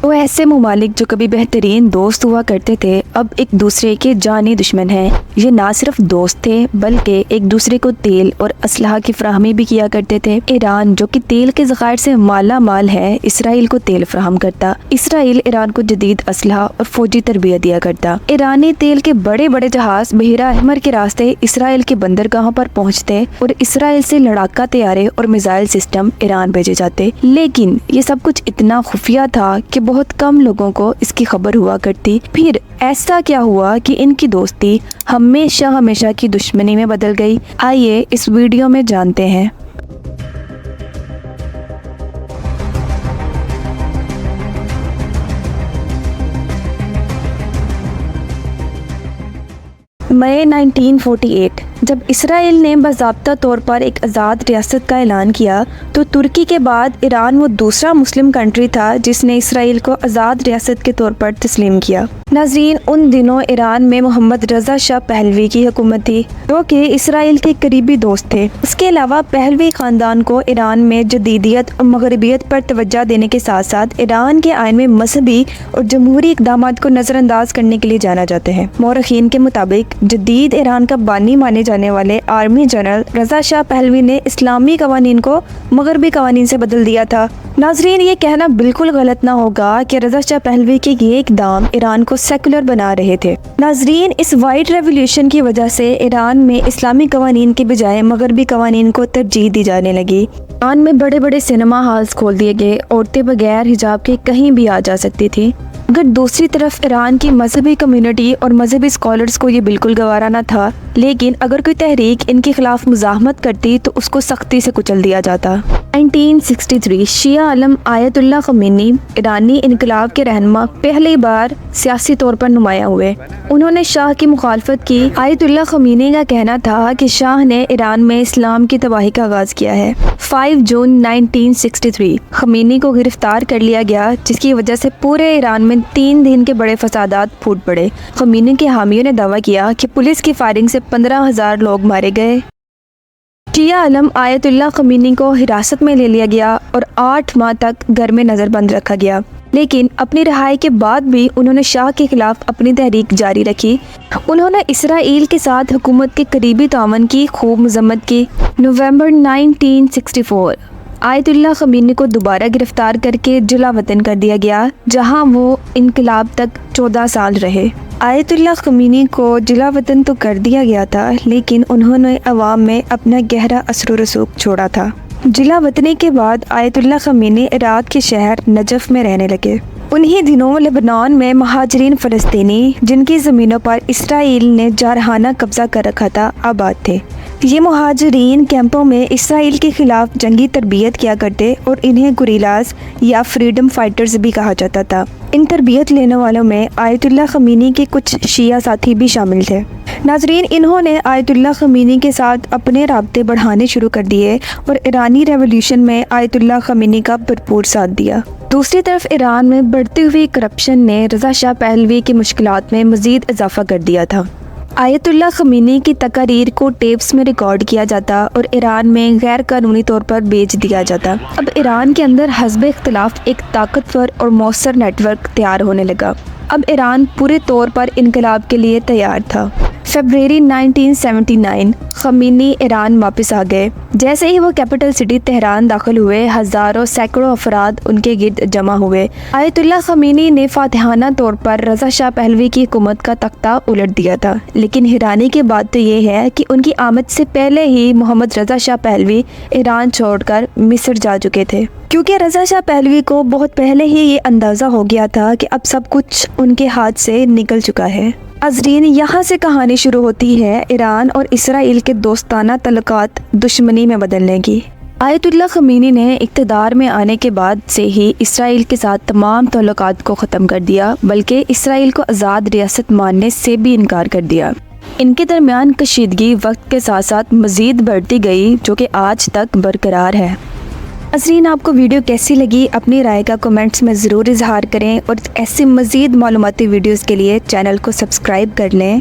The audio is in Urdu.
وہ ایسے ممالک جو کبھی بہترین دوست ہوا کرتے تھے اب ایک دوسرے کے جانی دشمن ہیں۔ یہ نہ صرف دوست تھے بلکہ ایک دوسرے کو تیل اور اسلحہ کی فراہمی بھی کیا کرتے تھے۔ ایران جو کہ تیل کے ذخائر سے مالا مال ہے، اسرائیل کو تیل فراہم کرتا۔ اسرائیل ایران کو جدید اسلحہ اور فوجی تربیت دیا کرتا۔ ایرانی تیل کے بڑے بڑے جہاز بحیرہ احمر کے راستے اسرائیل کے بندرگاہوں پر پہنچتے اور اسرائیل سے لڑاکا طیارے اور میزائل سسٹم ایران بھیجے جاتے، لیکن یہ سب کچھ اتنا خفیہ تھا کہ بہت کم لوگوں کو اس کی خبر ہوا کرتی۔ پھر ایسا کیا ہوا کہ ان کی دوستی ہمیشہ کی دشمنی میں بدل گئی؟ آئیے اس ویڈیو میں جانتے ہیں۔ مئی 1948 جب اسرائیل نے باضابطہ طور پر ایک آزاد ریاست کا اعلان کیا تو ترکی کے بعد ایران وہ دوسرا مسلم کنٹری تھا جس نے اسرائیل کو آزاد ریاست کے طور پر تسلیم کیا۔ ناظرین، ان دنوں ایران میں محمد رضا شاہ پہلوی کی حکومت تھی جو کہ اسرائیل کے قریبی دوست تھے۔ اس کے علاوہ پہلوی خاندان کو ایران میں جدیدیت اور مغربیت پر توجہ دینے کے ساتھ ساتھ ایران کے آئین میں مذہبی اور جمہوری اقدامات کو نظر انداز کرنے کے لیے جانا جاتے ہیں۔ مورخین کے مطابق جدید ایران کا بانی مانے جانے والے آرمی جنرل رضا شاہ پہلوی نے اسلامی قوانین کو مغربی قوانین سے بدل دیا تھا۔ ناظرین، یہ کہنا بالکل غلط نہ ہوگا کہ رضا شاہ پہلوی کے یہ اقدام ایران کو سیکولر بنا رہے تھے۔ ناظرین، اس وائٹ ریولیوشن کی وجہ سے ایران میں اسلامی قوانین کے بجائے مغربی قوانین کو ترجیح دی جانے لگی۔ ایران میں بڑے بڑے سینما ہالز کھول دیے گئے، عورتیں بغیر حجاب کے کہیں بھی آ جا سکتی تھی۔ اگر دوسری طرف ایران کی مذہبی کمیونٹی اور مذہبی اسکالرز کو یہ بالکل گوارا نہ تھا، لیکن اگر کوئی تحریک ان کے خلاف مزاحمت کرتی تو اس کو سختی سے کچل دیا جاتا۔ 1963 شیعہ عالم آیت اللہ خمینی ایرانی انقلاب کے رہنما پہلی بار سیاسی طور پر نمایاں ہوئے۔ انہوں نے شاہ کی مخالفت کی۔ آیت اللہ خمینی کا کہنا تھا کہ شاہ نے ایران میں اسلام کی تباہی کا آغاز کیا ہے۔ 5 جون 1963 خمینی کو گرفتار کر لیا گیا، جس کی وجہ سے پورے ایران میں 3 دن کے بڑے فسادات پھوٹ پڑے۔ خمینی کے حامیوں نے دعویٰ کیا کہ پولیس کی فائرنگ سے 15,000 لوگ مارے گئے۔ شیعہ عالم آیت اللہ خمینی کو حراست میں لے لیا گیا اور 8 ماہ تک گھر میں نظر بند رکھا گیا، لیکن اپنی رہائی کے بعد بھی انہوں نے شاہ کے خلاف اپنی تحریک جاری رکھی۔ انہوں نے اسرائیل کے ساتھ حکومت کے قریبی تعاون کی خوب مذمت کی۔ نومبر 1964 آیت اللہ خمینی کو دوبارہ گرفتار کر کے جلا وطن کر دیا گیا، جہاں وہ انقلاب تک 14 سال رہے۔ آیت اللہ خمینی کو جلا وطن تو کر دیا گیا تھا، لیکن انہوں نے عوام میں اپنا گہرا اثر و رسوخ چھوڑا تھا۔ جلا وطنی کے بعد آیت اللہ خمینی عراق کے شہر نجف میں رہنے لگے۔ انہی دنوں لبنان میں مہاجرین فلسطینی جن کی زمینوں پر اسرائیل نے جارحانہ قبضہ کر رکھا تھا آباد تھے۔ یہ مہاجرین کیمپوں میں اسرائیل کے خلاف جنگی تربیت کیا کرتے اور انہیں گوریلاز یا فریڈم فائٹرز بھی کہا جاتا تھا۔ ان تربیت لینے والوں میں آیت اللہ خمینی کے کچھ شیعہ ساتھی بھی شامل تھے۔ ناظرین، انہوں نے آیت اللہ خمینی کے ساتھ اپنے رابطے بڑھانے شروع کر دیے اور ایرانی ریولیوشن میں آیت اللہ خمینی کا بھرپور ساتھ دیا۔ دوسری طرف ایران میں بڑھتی ہوئی کرپشن نے رضا شاہ پہلوی کی مشکلات میں مزید اضافہ کر دیا تھا۔ آیت اللہ خمینی کی تقاریر کو ٹیپس میں ریکارڈ کیا جاتا اور ایران میں غیر قانونی طور پر بیچ دیا جاتا۔ اب ایران کے اندر حزب اختلاف ایک طاقتور اور مؤثر نیٹ ورک تیار ہونے لگا۔ اب ایران پورے طور پر انقلاب کے لیے تیار تھا۔ فروری 1979 خمینی ایران واپس آ گئے۔ جیسے ہی وہ کیپٹل سٹی تہران داخل ہوئے، ہزاروں سینکڑوں افراد ان کے گرد جمع ہوئے۔ آیت اللہ خمینی نے فاتحانہ طور پر رضا شاہ پہلوی کی حکومت کا تختہ الٹ دیا تھا، لیکن حیرانی کی بات تو یہ ہے کہ ان کی آمد سے پہلے ہی محمد رضا شاہ پہلوی ایران چھوڑ کر مصر جا چکے تھے، کیونکہ رضا شاہ پہلوی کو بہت پہلے ہی یہ اندازہ ہو گیا تھا کہ اب سب کچھ ان کے ہاتھ سے نکل چکا ہے۔ ناظرین، یہاں سے کہانی شروع ہوتی ہے ایران اور اسرائیل کے دوستانہ تعلقات دشمنی میں بدلنے کی۔ آیت اللہ خمینی نے اقتدار میں آنے کے بعد سے ہی اسرائیل کے ساتھ تمام تعلقات کو ختم کر دیا، بلکہ اسرائیل کو آزاد ریاست ماننے سے بھی انکار کر دیا۔ ان کے درمیان کشیدگی وقت کے ساتھ ساتھ مزید بڑھتی گئی، جو کہ آج تک برقرار ہے۔ ناظرین، آپ کو ویڈیو کیسی لگی؟ اپنی رائے کا کمنٹس میں ضرور اظہار کریں اور ایسی مزید معلوماتی ویڈیوز کے لیے چینل کو سبسکرائب کر لیں۔